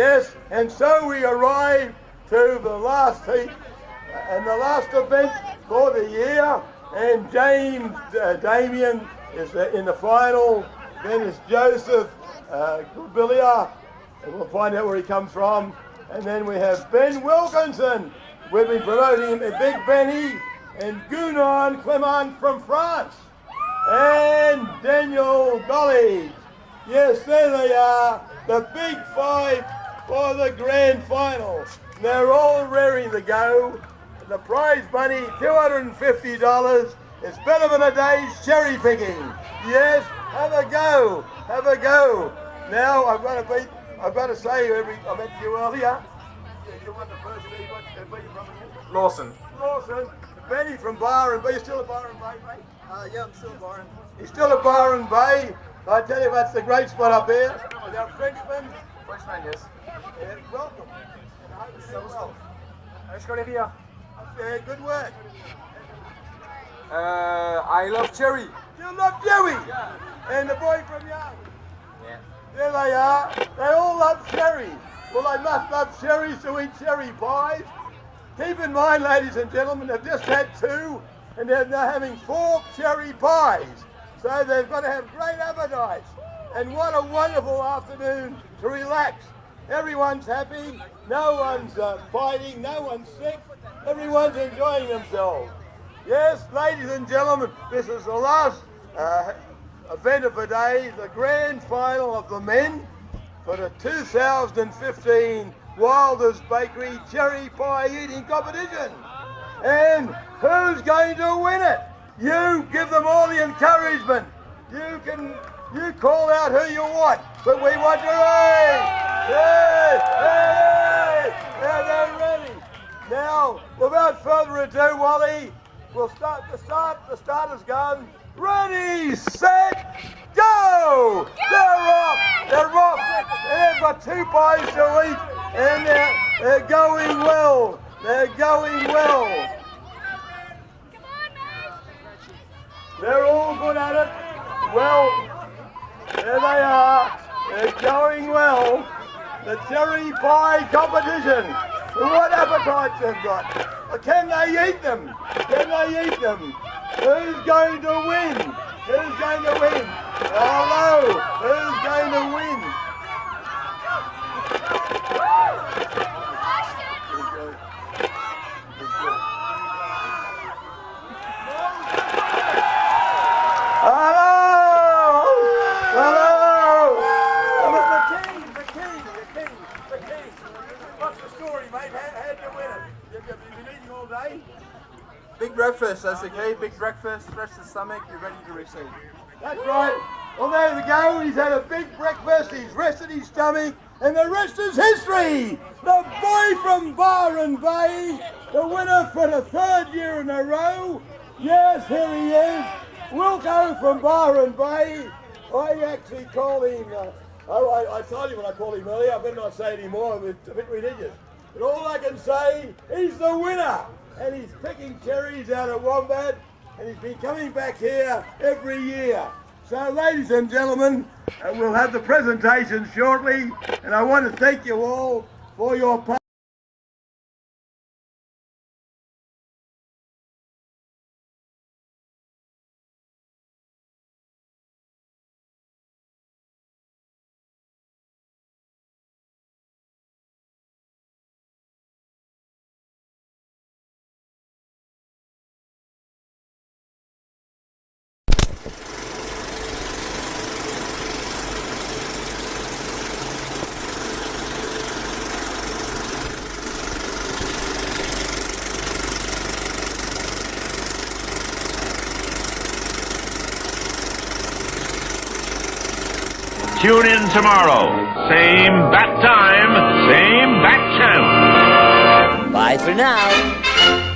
Yes, and so we arrive to the last heat and the last event for the year. And Damien is in the final. Then it's Joseph Goodbillier, and we'll find out where he comes from. And then we have Ben Wilkinson. We've been promoting him at Big Benny, and Gounon Clement from France. And Daniel Golly. Yes, there they are, the big five for the grand final. They're all raring to go. The prize money, $250. It's better than a day's cherry picking. Yes, have a go, have a go. Now I've got to say, I met you earlier. You won the first league. Where you from again? Lawson. Lawson. Benny from Byron Bay. You still at Byron Bay, mate? Yeah, I'm still at Byron. He's still at Byron Bay. I tell you, that's the great spot up there. With our Frenchman. Frenchman, yes. Yeah, welcome. And I hope you do well. Let's go here. Yeah, good work. I love cherry. You love Joey? Yeah. And the boy from Young? Yeah. There they are. They all love cherries. Well, they must love cherries to eat cherry pies. Keep in mind, ladies and gentlemen, they've just had 2, and they're now having 4 cherry pies. So they've got to have great appetites. And what a wonderful afternoon to relax. Everyone's happy, no one's fighting, no one's sick, everyone's enjoying themselves. Yes, ladies and gentlemen, this is the last event of the day, the grand final of the men for the 2015 Wilders Bakery Cherry Pie Eating Competition. And who's going to win it? You give them all the encouragement. You call out who you want, but we want your aid. Hey, hey, now they're ready. Now, without further ado, Wally, we'll start the starter's gun. Ready, set, go! They're off. They're off. They've got 2 pies to eat, and they're going well. They're going well. They're all good at it. Well, there they are. They're going well. The cherry pie competition. What appetites they've got. Can they eat them? Can they eat them? Who's going to win? Who's going to win? Hello. Who's going to win? Big breakfast, that's okay. Big breakfast, stretch the stomach, you're ready to receive. That's right. Well, there we go. He's had a big breakfast, he's rested his stomach, and the rest is history. The boy from Byron Bay, the winner for the 3rd year in a row. Yes, here he is. Wilco from Byron Bay. I actually call him, I told you when I called him earlier, I better not say anymore, it's a bit religious. But all I can say, he's the winner. And he's picking cherries out of Wombat, and he's been coming back here every year. So, ladies and gentlemen, we'll have the presentation shortly, and I want to thank you all for your part. Tune in tomorrow. Same bat time, same bat channel. Bye for now.